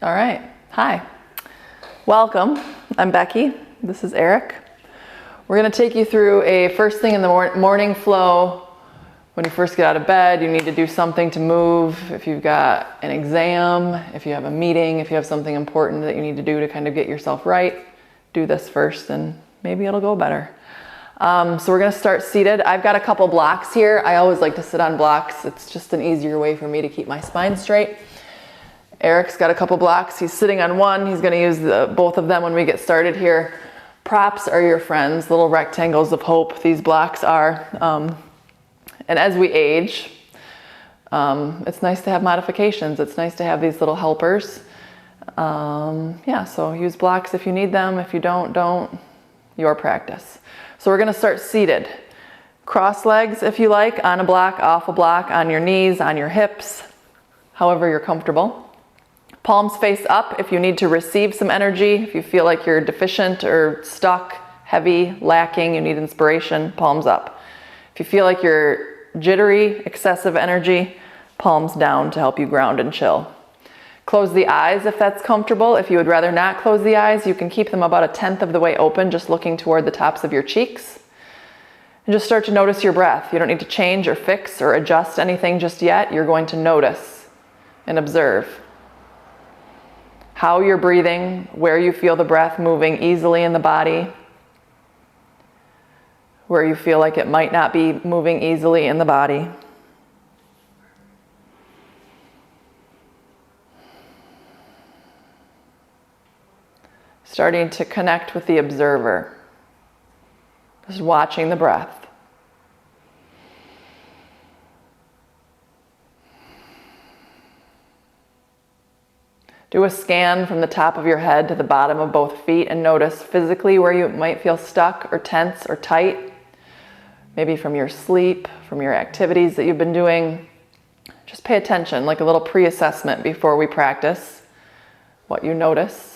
All right. Hi. Welcome. I'm Becky. This is Eric. We're going to take you through a first thing in the morning flow. When you first get out of bed, you need to do something to move. If you've got an exam, if you have a meeting, if you have something important that you need to do to kind of get yourself right, do this first and maybe it'll go better. So we're going to start seated. I've got a couple blocks here. I always like to sit on blocks. It's just an easier way for me to keep my spine straight. Eric's got a couple blocks. He's sitting on one. He's going to use both of them when we get started here. Props are your friends, little rectangles of hope. These blocks are. And as we age, it's nice to have modifications. It's nice to have these little helpers. So use blocks if you need them. If you don't. Your practice. So we're going to start seated. Cross legs if you like, on a block, off a block, on your knees, on your hips, however you're comfortable. Palms face up if you need to receive some energy. If you feel like you're deficient or stuck, heavy, lacking, you need inspiration, palms up. If you feel like you're jittery, excessive energy, palms down to help you ground and chill. Close the eyes if that's comfortable. If you would rather not close the eyes, you can keep them about 1/10 of the way open, just looking toward the tops of your cheeks. And just start to notice your breath. You don't need to change or fix or adjust anything just yet. You're going to notice and observe how you're breathing, where you feel the breath moving easily in the body, where you feel like it might not be moving easily in the body. Starting to connect with the observer, just watching the breath. Do a scan from the top of your head to the bottom of both feet and notice physically where you might feel stuck or tense or tight. Maybe from your sleep, from your activities that you've been doing. Just pay attention, like a little pre-assessment before we practice what you notice.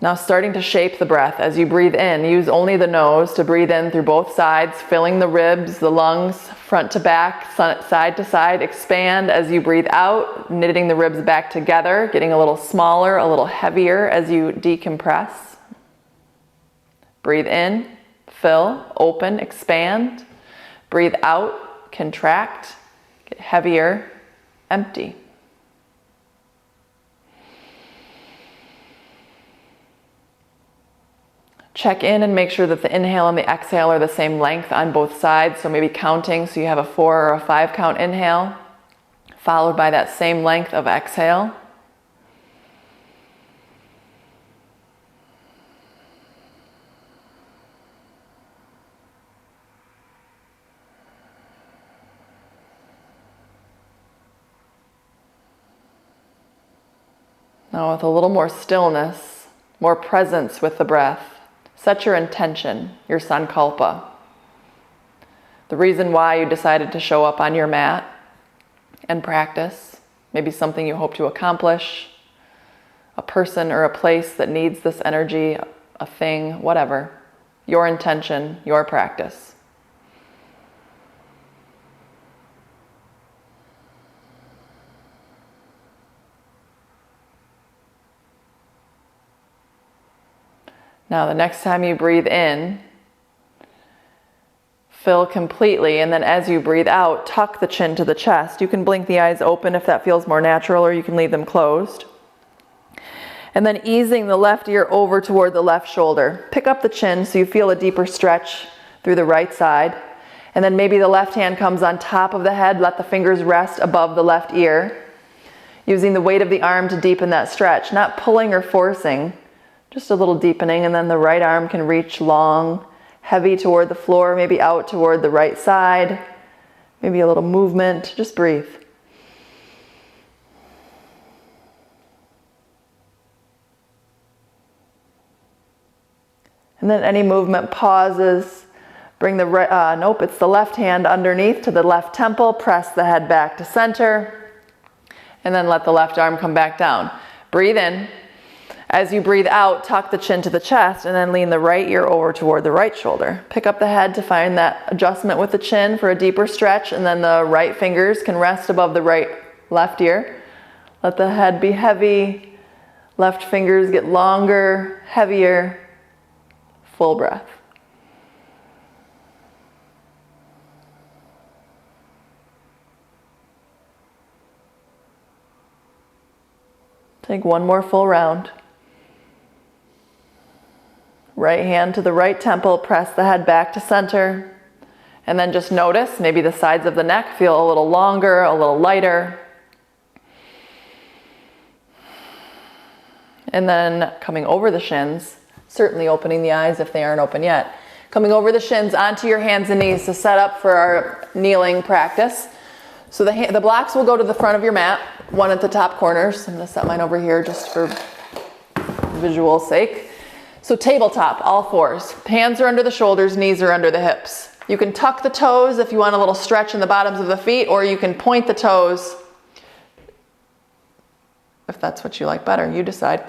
Now starting to shape the breath as you breathe in. Use only the nose to breathe in through both sides, filling the ribs, the lungs, front to back, side to side. Expand as you breathe out, knitting the ribs back together, getting a little smaller, a little heavier as you decompress. Breathe in, fill, open, expand. Breathe out, contract, get heavier, empty. Check in and make sure that the inhale and the exhale are the same length on both sides. So maybe counting, so you have a 4 or a 5 count inhale, followed by that same length of exhale. Now with a little more stillness, more presence with the breath. Set your intention, your sankalpa. The reason why you decided to show up on your mat and practice. Maybe something you hope to accomplish. A person or a place that needs this energy, a thing, whatever. Your intention, your practice. Now, the next time you breathe in, fill completely, and then as you breathe out, tuck the chin to the chest. You can blink the eyes open if that feels more natural, or you can leave them closed. And then easing the left ear over toward the left shoulder. Pick up the chin so you feel a deeper stretch through the right side. And then maybe the left hand comes on top of the head. Let the fingers rest above the left ear. Using the weight of the arm to deepen that stretch, not pulling or forcing. Just a little deepening, and then the right arm can reach long, heavy toward the floor, maybe out toward the right side. Maybe a little movement. Just breathe. And then any movement pauses. Bring the right, it's the left hand underneath to the left temple. Press the head back to center. And then let the left arm come back down. Breathe in. As you breathe out, tuck the chin to the chest and then lean the right ear over toward the right shoulder. Pick up the head to find that adjustment with the chin for a deeper stretch, and then the right fingers can rest above the Left ear. Let the head be heavy. Left fingers get longer, heavier. Full breath. Take one more full round. Right hand to the right temple, press the head back to center. And then just notice, maybe the sides of the neck feel a little longer, a little lighter. And then coming over the shins, certainly opening the eyes if they aren't open yet. Coming over the shins onto your hands and knees to set up for our kneeling practice. So the blocks will go to the front of your mat, one at the top corners. I'm going to set mine over here just for visual sake. So tabletop, all fours. Hands are under the shoulders, knees are under the hips. You can tuck the toes if you want a little stretch in the bottoms of the feet, or you can point the toes if that's what you like better. You decide.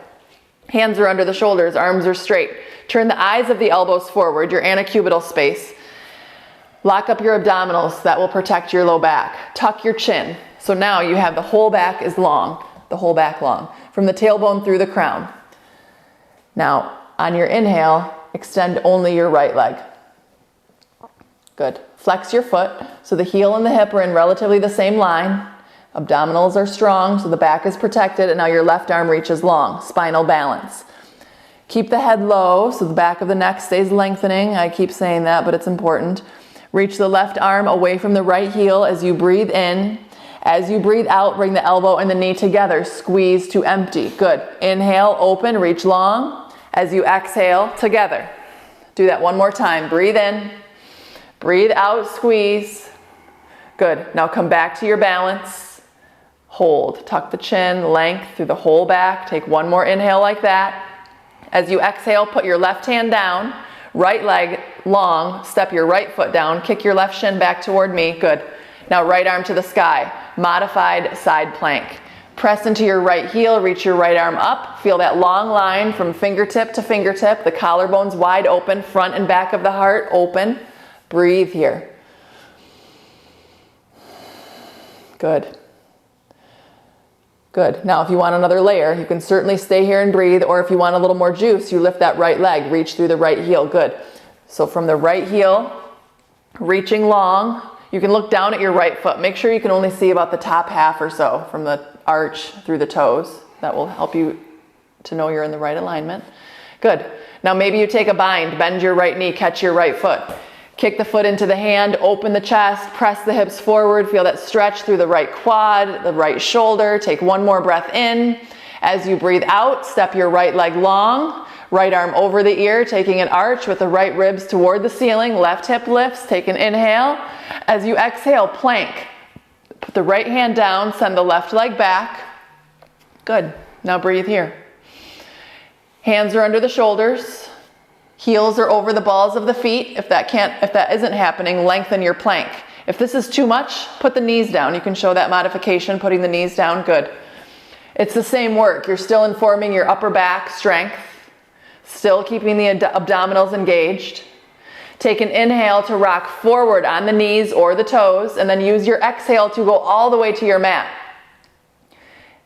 Hands are under the shoulders, arms are straight. Turn the eyes of the elbows forward, your antecubital space. Lock up your abdominals, that will protect your low back. Tuck your chin. So now you have the whole back is long, the whole back long, from the tailbone through the crown. Now, on your inhale, extend only your right leg. Good. Flex your foot, so the heel and the hip are in relatively the same line. Abdominals are strong, so the back is protected, and now your left arm reaches long, spinal balance. Keep the head low, so the back of the neck stays lengthening. I keep saying that, but it's important. Reach the left arm away from the right heel as you breathe in. As you breathe out, bring the elbow and the knee together. Squeeze to empty. Good. Inhale, open, reach long. As you exhale, together. Do that one more time. Breathe in. Breathe out, squeeze. Good. Now come back to your balance. Hold. Tuck the chin, length through the whole back. Take one more inhale like that. As you exhale, put your left hand down. Right leg long. Step your right foot down. Kick your left shin back toward me. Good. Now right arm to the sky. Modified side plank. Press into your right heel, reach your right arm up. Feel that long line from fingertip to fingertip. The collarbones wide open, front and back of the heart open. Breathe here. Good. Good. Now if you want another layer, you can certainly stay here and breathe, or if you want a little more juice, you lift that right leg, reach through the right heel. Good. So from the right heel, reaching long, you can look down at your right foot. Make sure you can only see about the top half or so from the arch through the toes. That will help you to know you're in the right alignment. Good. Now maybe you take a bind, bend your right knee, catch your right foot. Kick the foot into the hand, open the chest, press the hips forward, feel that stretch through the right quad, the right shoulder. Take one more breath in. As you breathe out, step your right leg long, right arm over the ear, taking an arch with the right ribs toward the ceiling, left hip lifts, take an inhale. As you exhale, plank. Put the right hand down, send the left leg back. Good. Now breathe here. Hands are under the shoulders. Heels are over the balls of the feet. If that isn't happening, lengthen your plank. If this is too much, put the knees down. You can show that modification, putting the knees down. Good. It's the same work. You're still informing your upper back strength, still keeping the abdominals engaged. Take an inhale to rock forward on the knees or the toes, and then use your exhale to go all the way to your mat.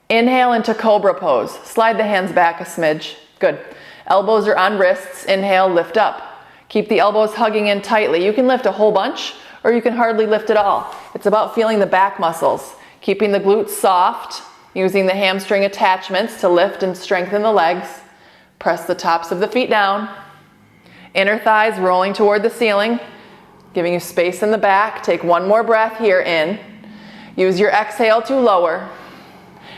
Inhale into cobra pose. Slide the hands back a smidge. Good. Elbows are on wrists. Inhale, lift up. Keep the elbows hugging in tightly. You can lift a whole bunch, or you can hardly lift at all. It's about feeling the back muscles, keeping the glutes soft, using the hamstring attachments to lift and strengthen the legs. Press the tops of the feet down. Inner thighs rolling toward the ceiling, giving you space in the back. Take one more breath here in. Use your exhale to lower.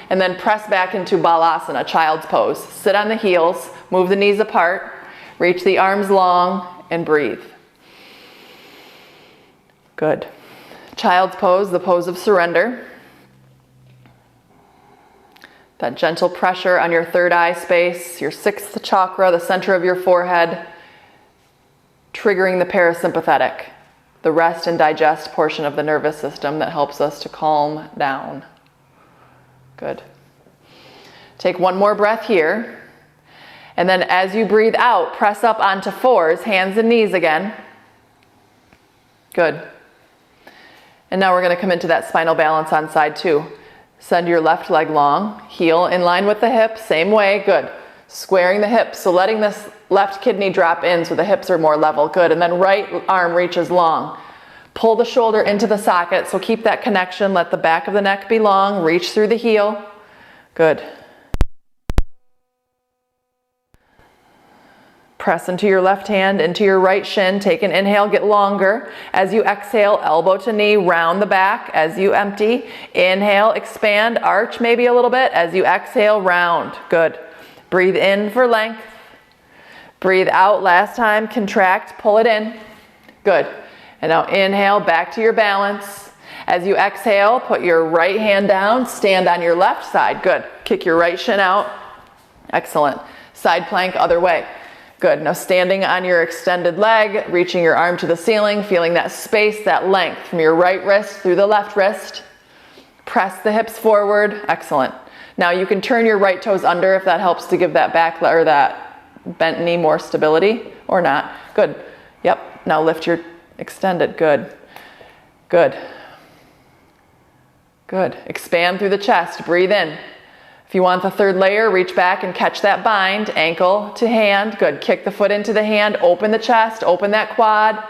And then press back into balasana, child's pose. Sit on the heels, move the knees apart, reach the arms long, and breathe. Good. Child's pose, the pose of surrender. That gentle pressure on your third eye space, your sixth chakra, the center of your forehead, triggering the parasympathetic, the rest and digest portion of the nervous system that helps us to calm down. Good. Take one more breath here. And then as you breathe out, press up onto fours, hands and knees again. Good. And now we're going to come into that spinal balance on side two. Send your left leg long, heel in line with the hip, same way, good. Squaring the hips, so letting this left kidney drop in so the hips are more level, good. And then right arm reaches long. Pull the shoulder into the socket, so keep that connection, let the back of the neck be long, reach through the heel, good. Press into your left hand, into your right shin, take an inhale, get longer. As you exhale, elbow to knee, round the back. As you empty, inhale, expand, arch maybe a little bit. As you exhale, round, good. Breathe in for length. Breathe out, last time, contract, pull it in, good. And now inhale, back to your balance. As you exhale, put your right hand down, stand on your left side, good. Kick your right shin out, excellent. Side plank, other way. Good, now standing on your extended leg, reaching your arm to the ceiling, feeling that space, that length from your right wrist through the left wrist. Press the hips forward, excellent. Now you can turn your right toes under if that helps to give that back or that bent knee more stability or not. Good, yep, now lift your extended, good, good, good. Expand through the chest, breathe in. If you want the third layer, reach back and catch that bind, ankle to hand, good. Kick the foot into the hand, open the chest, open that quad,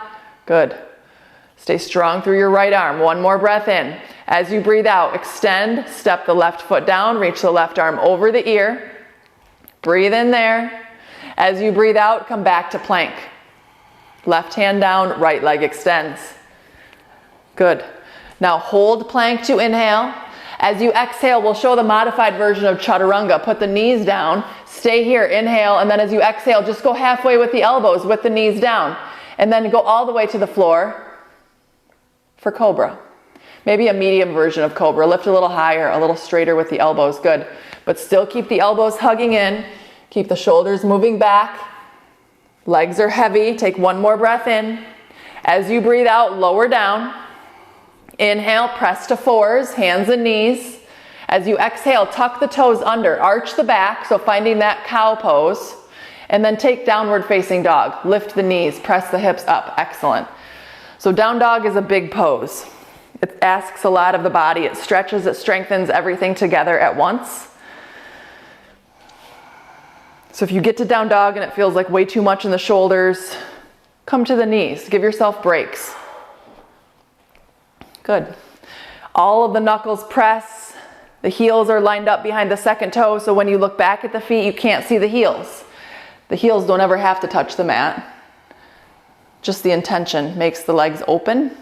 good. Stay strong through your right arm, one more breath in. As you breathe out, extend, step the left foot down, reach the left arm over the ear, breathe in there. As you breathe out, come back to plank. Left hand down, right leg extends, good. Now hold plank to inhale. As you exhale, we'll show the modified version of chaturanga. Put the knees down, stay here, inhale, and then as you exhale, just go halfway with the elbows, with the knees down. And then go all the way to the floor for cobra. Maybe a medium version of cobra. Lift a little higher, a little straighter with the elbows, good. But still keep the elbows hugging in. Keep the shoulders moving back. Legs are heavy. Take one more breath in. As you breathe out, lower down. Inhale, press to fours, hands and knees. As you exhale, tuck the toes under, arch the back, so finding that cow pose. And then take downward facing dog. Lift the knees, press the hips up, excellent. So down dog is a big pose. It asks a lot of the body. It stretches, it strengthens everything together at once. So if you get to down dog and it feels like way too much in the shoulders, come to the knees, give yourself breaks. Good. All of the knuckles press. The heels are lined up behind the second toe, so when you look back at the feet, you can't see the heels. The heels don't ever have to touch the mat. Just the intention makes the legs open.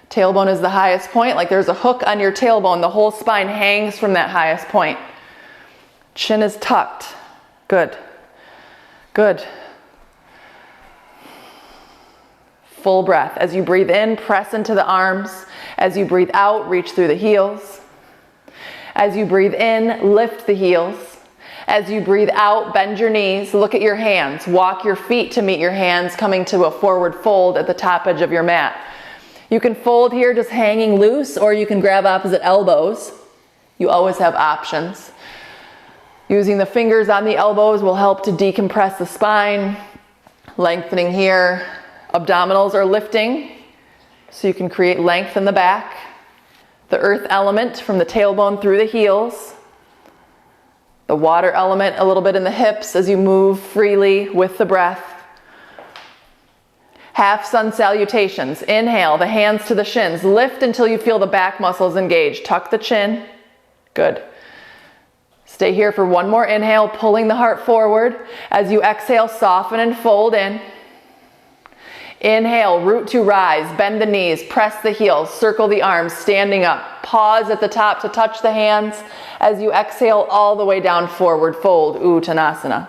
Tailbone is the highest point, like there's a hook on your tailbone. The whole spine hangs from that highest point. Chin is tucked. Good. Good. Full breath. As you breathe in, press into the arms. As you breathe out, reach through the heels. As you breathe in, lift the heels. As you breathe out, bend your knees. Look at your hands. Walk your feet to meet your hands, coming to a forward fold at the top edge of your mat. You can fold here just hanging loose, or you can grab opposite elbows. You always have options. Using the fingers on the elbows will help to decompress the spine. Lengthening here. Abdominals are lifting, so you can create length in the back. The earth element from the tailbone through the heels. The water element a little bit in the hips as you move freely with the breath. Half sun salutations. Inhale, the hands to the shins. Lift until you feel the back muscles engaged. Tuck the chin. Good. Stay here for one more inhale, pulling the heart forward. As you exhale, soften and fold in. Inhale, root to rise, bend the knees, press the heels, circle the arms, standing up. Pause at the top to touch the hands. As you exhale, all the way down, forward fold, Uttanasana.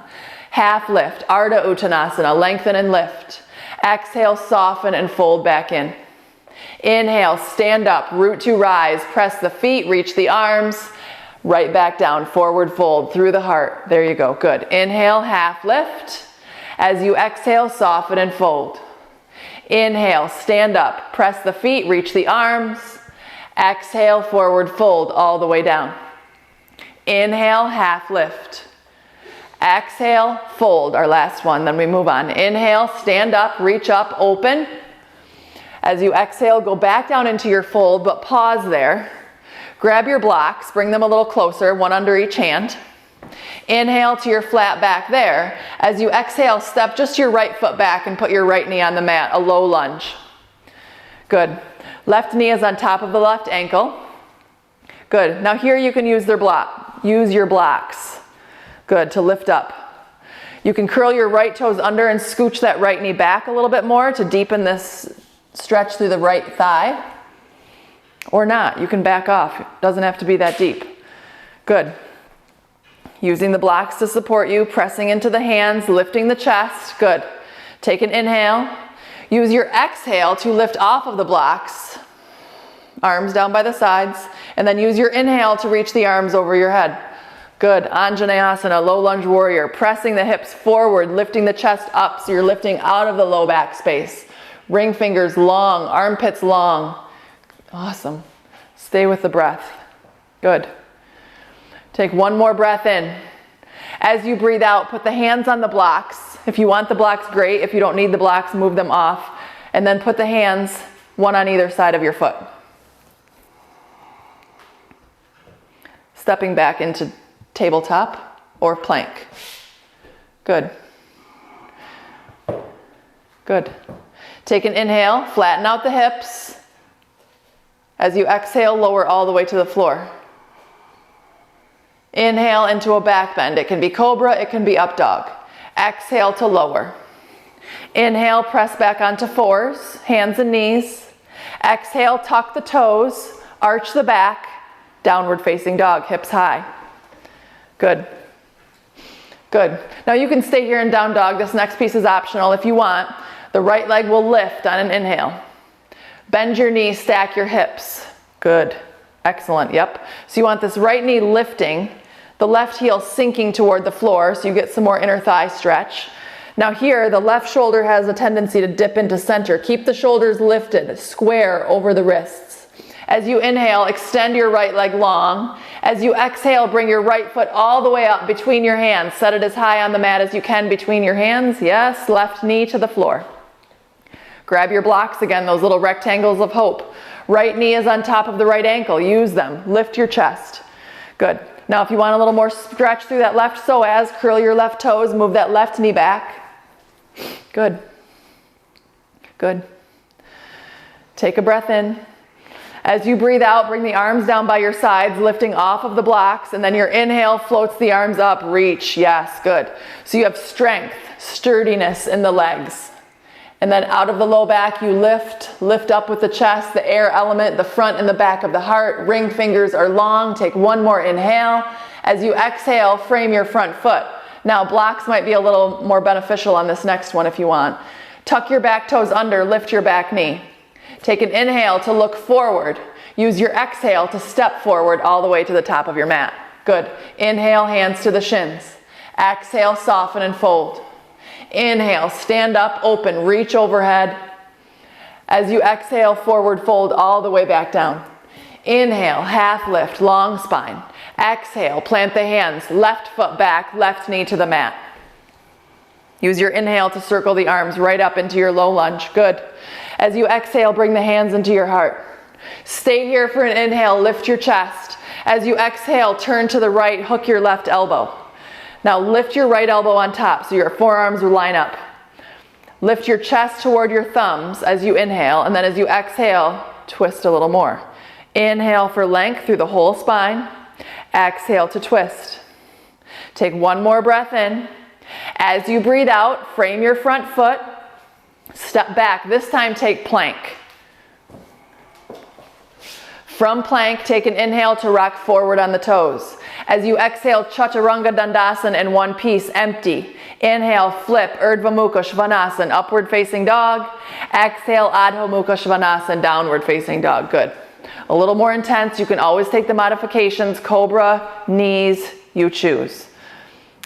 Half lift, Ardha Uttanasana, lengthen and lift. Exhale, soften and fold back in. Inhale, stand up, root to rise, press the feet, reach the arms, right back down, forward fold through the heart. There you go, good. Inhale, half lift. As you exhale, soften and fold. Inhale, stand up, press the feet, reach the arms. Exhale, forward fold all the way down. Inhale, half lift. Exhale, fold, our last one, then we move on. Inhale, stand up, reach up, open. As you exhale, go back down into your fold, but pause there. Grab your blocks, bring them a little closer, one under each hand. Inhale to your flat back there. As you exhale, step just your right foot back and put your right knee on the mat, a low lunge. Good. Left knee is on top of the left ankle. Good. Now here you can use your blocks. Good, to lift up. You can curl your right toes under and scooch that right knee back a little bit more to deepen this stretch through the right thigh. Or not, you can back off. It doesn't have to be that deep. Good. Using the blocks to support you, pressing into the hands, lifting the chest. Good. Take an inhale. Use your exhale to lift off of the blocks. Arms down by the sides. And then use your inhale to reach the arms over your head. Good. Anjaneyasana, low lunge warrior. Pressing the hips forward, lifting the chest up so you're lifting out of the low back space. Ring fingers long, armpits long. Awesome. Stay with the breath. Good. Take one more breath in. As you breathe out, put the hands on the blocks. If you want the blocks, great. If you don't need the blocks, move them off. And then put the hands, one on either side of your foot. Stepping back into tabletop or plank. Good. Good. Take an inhale, flatten out the hips. As you exhale, lower all the way to the floor. Inhale into a back bend. It can be cobra, it can be up dog. Exhale to lower. Inhale, press back onto fours, hands and knees. Exhale, tuck the toes, arch the back, downward facing dog, hips high. Good. Good. Now you can stay here in down dog. This next piece is optional if you want. The right leg will lift on an inhale. Bend your knees, stack your hips. Good. Excellent. Yep. So you want this right knee lifting, the left heel sinking toward the floor so you get some more inner thigh stretch. Now here, the left shoulder has a tendency to dip into center. Keep the shoulders lifted, square over the wrists. As you inhale, extend your right leg long. As you exhale, bring your right foot all the way up between your hands. Set it as high on the mat as you can between your hands. Yes, left knee to the floor. Grab your blocks again, those little rectangles of hope. Right knee is on top of the right ankle. Use them. Lift your chest. Good. Now if you want a little more stretch through that left psoas, curl your left toes, move that left knee back. Good. Good. Take a breath in. As you breathe out, bring the arms down by your sides, lifting off of the blocks, and then your inhale floats the arms up, reach. Yes, good. So you have strength, sturdiness in the legs. And then out of the low back, you lift up with the chest, the air element, the front and the back of the heart. Ring fingers are long. Take one more inhale. As you exhale, frame your front foot. Now blocks might be a little more beneficial on this next one if you want. Tuck your back toes under, lift your back knee. Take an inhale to look forward. Use your exhale to step forward all the way to the top of your mat. Good. Inhale, hands to the shins. Exhale, soften and fold. Inhale, stand up, open, reach overhead. As you exhale, forward fold all the way back down. Inhale, half lift, long spine. Exhale, plant the hands, left foot back, left knee to the mat. Use your inhale to circle the arms right up into your low lunge. Good. As you exhale, bring the hands into your heart. Stay here for an inhale, lift your chest. As you exhale, turn to the right, hook your left elbow. Now lift your right elbow on top so your forearms will line up. Lift your chest toward your thumbs as you inhale, and then as you exhale, twist a little more. Inhale for length through the whole spine. Exhale to twist. Take one more breath in. As you breathe out, frame your front foot. Step back. This time take plank. From plank, take an inhale to rock forward on the toes. As you exhale, Chaturanga Dandasana in one piece, empty. Inhale, flip, Urdhva Mukha Svanasana, upward facing dog. Exhale, Adho Mukha Svanasana, downward facing dog. Good. A little more intense. You can always take the modifications, cobra, knees, you choose.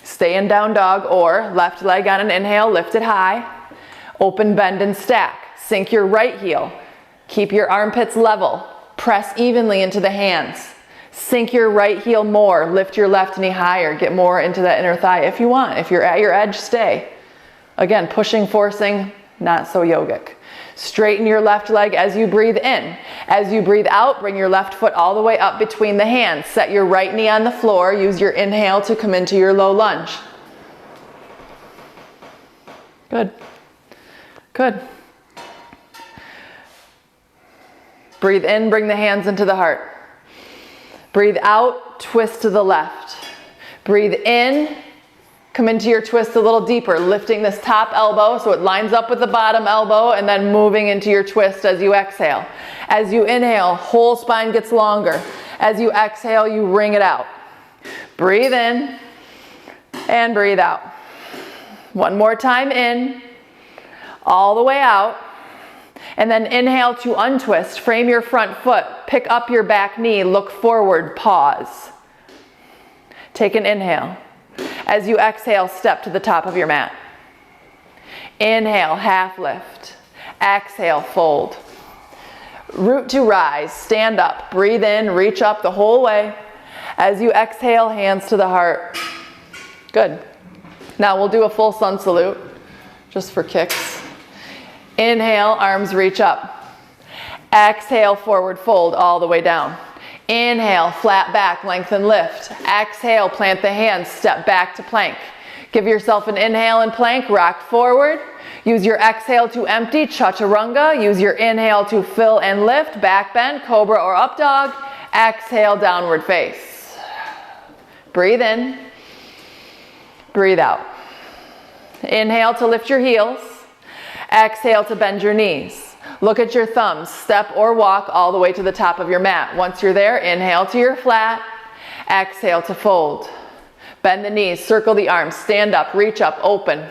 Stay in down dog or left leg on an inhale, lift it high. Open, bend, and stack. Sink your right heel. Keep your armpits level. Press evenly into the hands. Sink your right heel more. Lift your left knee higher. Get more into that inner thigh if you want. If you're at your edge, stay. Again, pushing, forcing, not so yogic. Straighten your left leg as you breathe in. As you breathe out, bring your left foot all the way up between the hands. Set your right knee on the floor. Use your inhale to come into your low lunge. Good. Good. Breathe in, bring the hands into the heart. Breathe out, twist to the left. Breathe in, come into your twist a little deeper, lifting this top elbow so it lines up with the bottom elbow, and then moving into your twist as you exhale. As you inhale, whole spine gets longer. As you exhale, you wring it out. Breathe in and breathe out. One more time in, all the way out. And then inhale to untwist. Frame your front foot. Pick up your back knee. Look forward. Pause. Take an inhale. As you exhale, step to the top of your mat. Inhale, half lift. Exhale, fold. Root to rise. Stand up. Breathe in. Reach up the whole way. As you exhale, hands to the heart. Good. Now we'll do a full sun salute, just for kicks. Inhale, arms reach up. Exhale, forward fold all the way down. Inhale, flat back, lengthen, lift. Exhale, plant the hands, step back to plank. Give yourself an inhale and plank, rock forward. Use your exhale to empty, chaturanga. Use your inhale to fill and lift, back bend, cobra or up dog. Exhale, downward face. Breathe in, breathe out. Inhale to lift your heels. Exhale to bend your knees. Look at your thumbs. Step or walk all the way to the top of your mat. Once you're there, inhale to your flat. Exhale to fold. Bend the knees, circle the arms, stand up, reach up, open.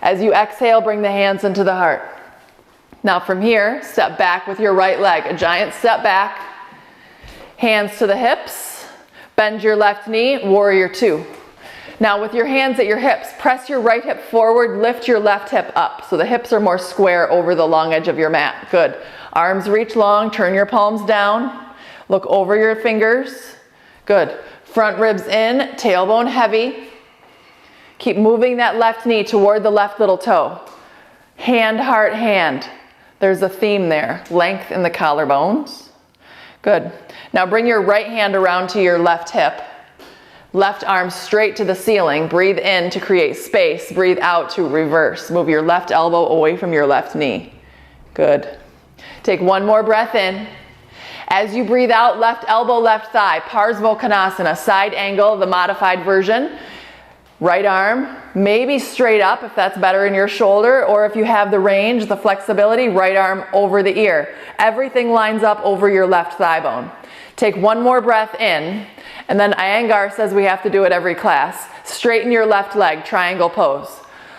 As you exhale, bring the hands into the heart. Now from here, step back with your right leg. A giant step back. Hands to the hips. Bend your left knee, warrior two. Now with your hands at your hips, press your right hip forward, lift your left hip up. So the hips are more square over the long edge of your mat. Good. Arms reach long, turn your palms down. Look over your fingers. Good. Front ribs in, tailbone heavy. Keep moving that left knee toward the left little toe. Hand, heart, hand. There's a theme there. Length in the collarbones. Good. Now bring your right hand around to your left hip. Left arm straight to the ceiling. Breathe in to create space. Breathe out to reverse. Move your left elbow away from your left knee. Good. Take one more breath in. As you breathe out, left elbow, left thigh. Parsvottanasana, side angle, the modified version. Right arm, maybe straight up if that's better in your shoulder, or if you have the range, the flexibility, right arm over the ear. Everything lines up over your left thigh bone. Take one more breath in, and then Iyengar says we have to do it every class. Straighten your left leg, triangle pose.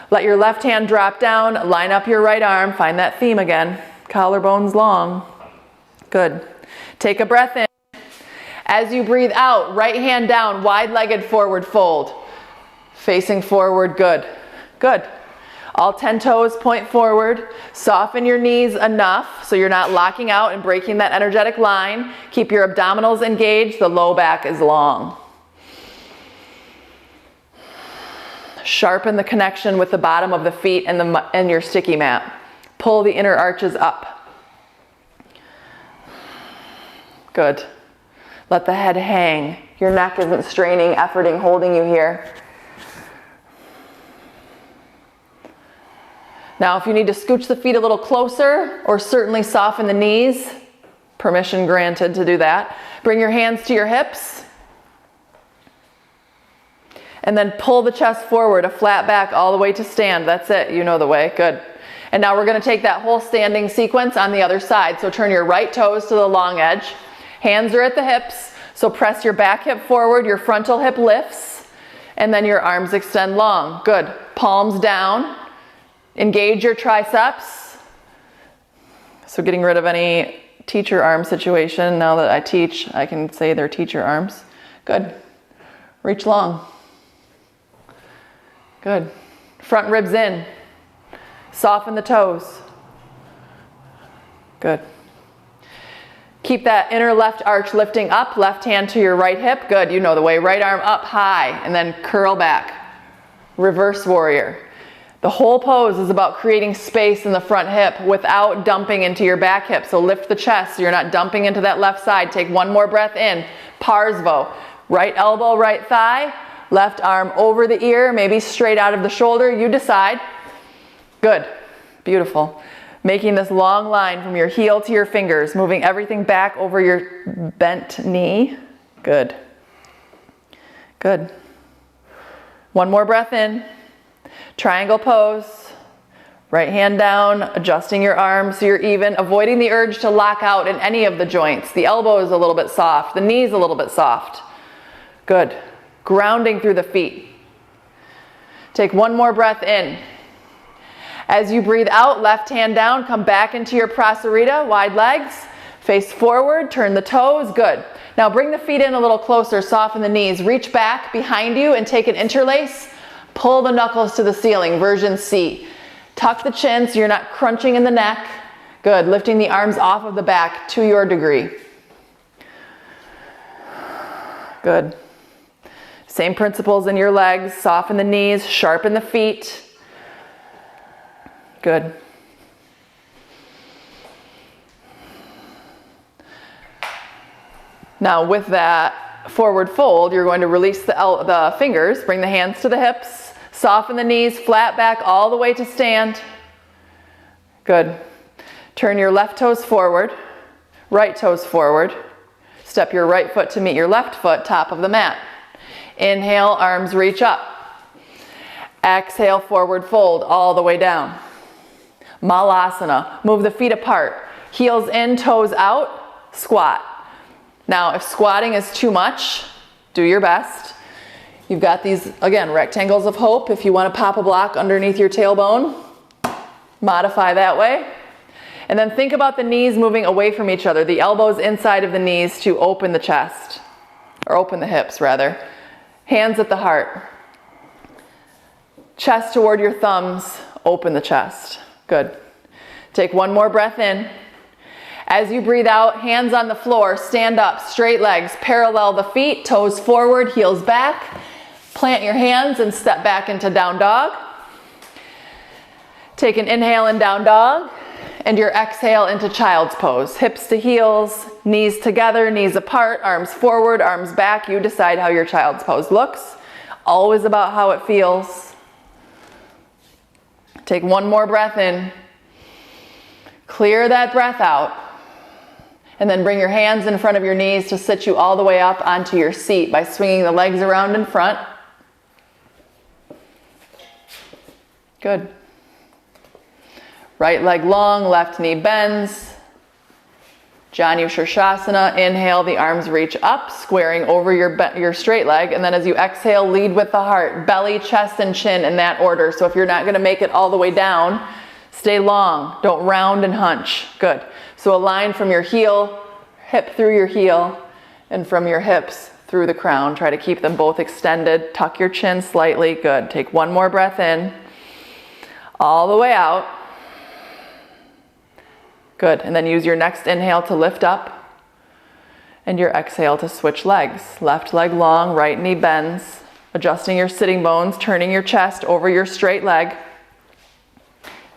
Let your left hand drop down, line up your right arm, find that theme again. Collarbones long. Good. Take a breath in. As you breathe out, right hand down, wide-legged forward fold. Facing forward, good. Good. All 10 toes point forward. Soften your knees enough so you're not locking out and breaking that energetic line. Keep your abdominals engaged. The low back is long. Sharpen the connection with the bottom of the feet and your sticky mat. Pull the inner arches up. Good. Let the head hang. Your neck isn't straining, efforting, holding you here. Now, if you need to scooch the feet a little closer or certainly soften the knees, permission granted to do that. Bring your hands to your hips. And then pull the chest forward, a flat back all the way to stand. That's it. You know the way. Good. And now we're going to take that whole standing sequence on the other side. So turn your right toes to the long edge. Hands are at the hips. So press your back hip forward, your frontal hip lifts, and then your arms extend long. Good. Palms down. Engage your triceps. So getting rid of any teacher arm situation. Now that I teach, I can say they're teacher arms. Good. Reach long. Good. Front ribs in. Soften the toes. Good. Keep that inner left arch lifting up. Left hand to your right hip. Good. You know the way. Right arm up high and then curl back. Reverse warrior. The whole pose is about creating space in the front hip without dumping into your back hip. So lift the chest so you're not dumping into that left side. Take one more breath in. Parsvo. Right elbow, right thigh. Left arm over the ear, maybe straight out of the shoulder. You decide. Good. Beautiful. Making this long line from your heel to your fingers, moving everything back over your bent knee. Good. Good. One more breath in. Triangle pose. Right hand down, adjusting your arms so you're even, avoiding the urge to lock out in any of the joints. The elbow is a little bit soft, the knee's a little bit soft. Good. Grounding through the feet. Take one more breath in. As you breathe out, left hand down, come back into your prasarita, wide legs, face forward, turn the toes, good. Now bring the feet in a little closer, soften the knees, reach back behind you and take an interlace, pull the knuckles to the ceiling, version C. Tuck the chin so you're not crunching in the neck, good. Lifting the arms off of the back to your degree. Good. Same principles in your legs, soften the knees, sharpen the feet. Good. Now with that forward fold, you're going to release the fingers, bring the hands to the hips, soften the knees, flat back all the way to stand. Good. Turn your left toes forward, right toes forward. Step your right foot to meet your left foot, top of the mat. Inhale, arms reach up. Exhale, forward fold all the way down. Malasana. Move the feet apart. Heels in, toes out, squat. Now, if squatting is too much, do your best. You've got these, again, rectangles of hope. If you want to pop a block underneath your tailbone, modify that way. And then think about the knees moving away from each other, the elbows inside of the knees to open the chest, or open the hips rather. Hands at the heart. Chest toward your thumbs, open the chest. Good. Take one more breath in. As you breathe out, hands on the floor, stand up, straight legs, parallel the feet, toes forward, heels back. Plant your hands and step back into down dog. Take an inhale in down dog and your exhale into child's pose. Hips to heels, knees together, knees apart, arms forward, arms back. You decide how your child's pose looks. Always about how it feels. Take one more breath in. Clear that breath out. And then bring your hands in front of your knees to sit you all the way up onto your seat by swinging the legs around in front. Good. Right leg long, left knee bends. Janu Shirshasana. Inhale, the arms reach up, squaring over your straight leg. And then as you exhale, lead with the heart. Belly, chest, and chin in that order. So if you're not going to make it all the way down, stay long. Don't round and hunch. Good. So align from your heel, hip through your heel, and from your hips through the crown. Try to keep them both extended. Tuck your chin slightly. Good. Take one more breath in. All the way out. Good. And then use your next inhale to lift up and your exhale to switch legs. Left leg long, right knee bends. Adjusting your sitting bones, turning your chest over your straight leg.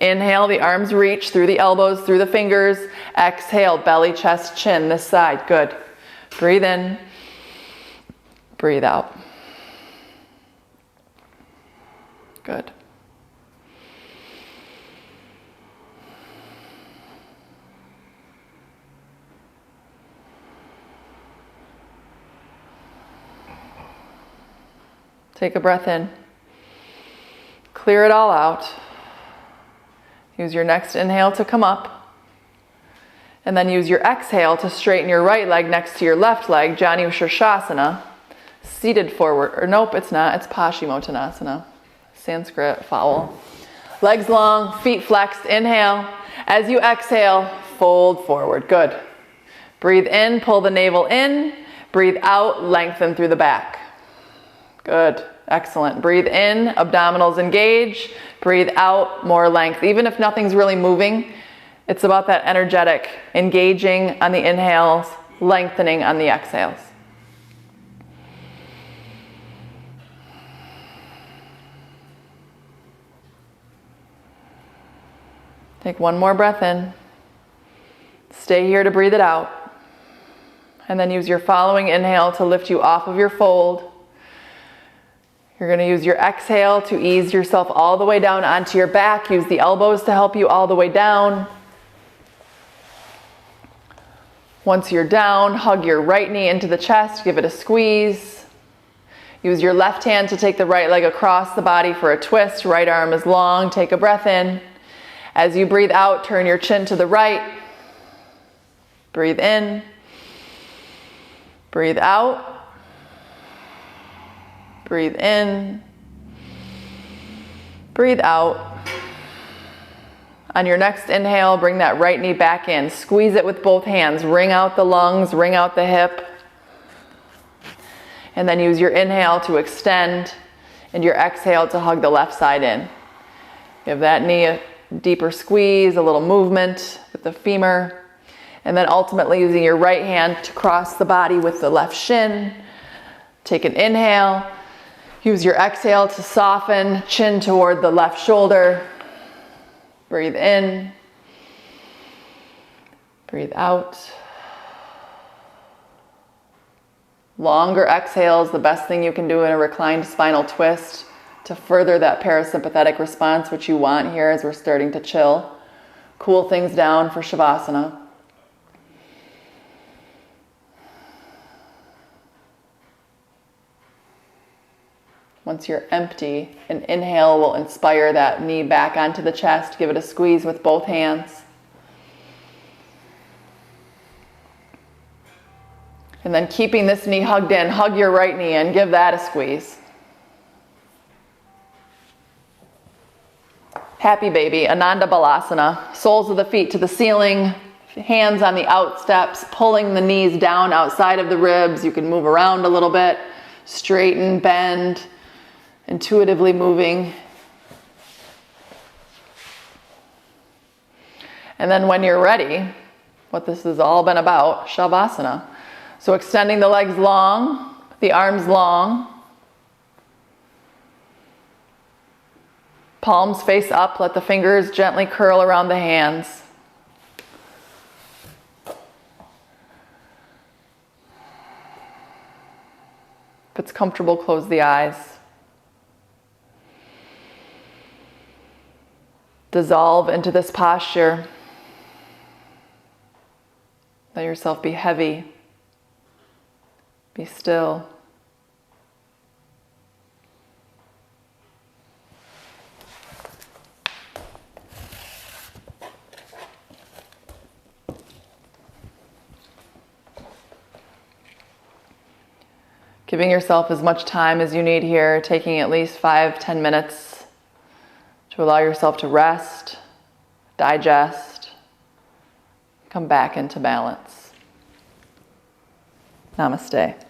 Inhale, the arms reach through the elbows, through the fingers. Exhale, belly, chest, chin, this side. Good. Breathe in. Breathe out. Good. Take a breath in. Clear it all out. Use your next inhale to come up. And then use your exhale to straighten your right leg next to your left leg, Janu Shirshasana. Seated forward, or nope, it's not, it's Paschimottanasana. Sanskrit foul. Legs long, feet flexed, inhale. As you exhale, fold forward, good. Breathe in, pull the navel in. Breathe out, lengthen through the back. Good, excellent. Breathe in, abdominals engage. Breathe out, more length. Even if nothing's really moving, it's about that energetic, engaging on the inhales, lengthening on the exhales. Take one more breath in. Stay here to breathe it out. And then use your following inhale to lift you off of your fold. You're going to use your exhale to ease yourself all the way down onto your back. Use the elbows to help you all the way down. Once you're down, hug your right knee into the chest, give it a squeeze. Use your left hand to take the right leg across the body for a twist. Right arm is long. Take a breath in. As you breathe out, turn your chin to the right. Breathe in. Breathe out. Breathe in. Breathe out. On your next inhale, bring that right knee back in. Squeeze it with both hands. Wring out the lungs, wring out the hip. And then use your inhale to extend and your exhale to hug the left side in. Give that knee a deeper squeeze, a little movement with the femur. And then ultimately using your right hand to cross the body with the left shin. Take an inhale. Use your exhale to soften, chin toward the left shoulder. Breathe in. Breathe out. Longer exhales, the best thing you can do in a reclined spinal twist to further that parasympathetic response, which you want here as we're starting to chill. Cool things down for Shavasana. Once you're empty, an inhale will inspire that knee back onto the chest. Give it a squeeze with both hands. And then keeping this knee hugged in, hug your right knee and give that a squeeze. Happy baby, Ananda Balasana. Soles of the feet to the ceiling, hands on the out steps, pulling the knees down outside of the ribs. You can move around a little bit, straighten, bend, intuitively moving. And then when you're ready, what this has all been about, Shavasana. So extending the legs long, the arms long. Palms face up, let the fingers gently curl around the hands. If it's comfortable, close the eyes. Dissolve into this posture. Let yourself be heavy. Be still. Giving yourself as much time as you need here, taking at least 5-10 minutes to allow yourself to rest, digest, come back into balance. Namaste.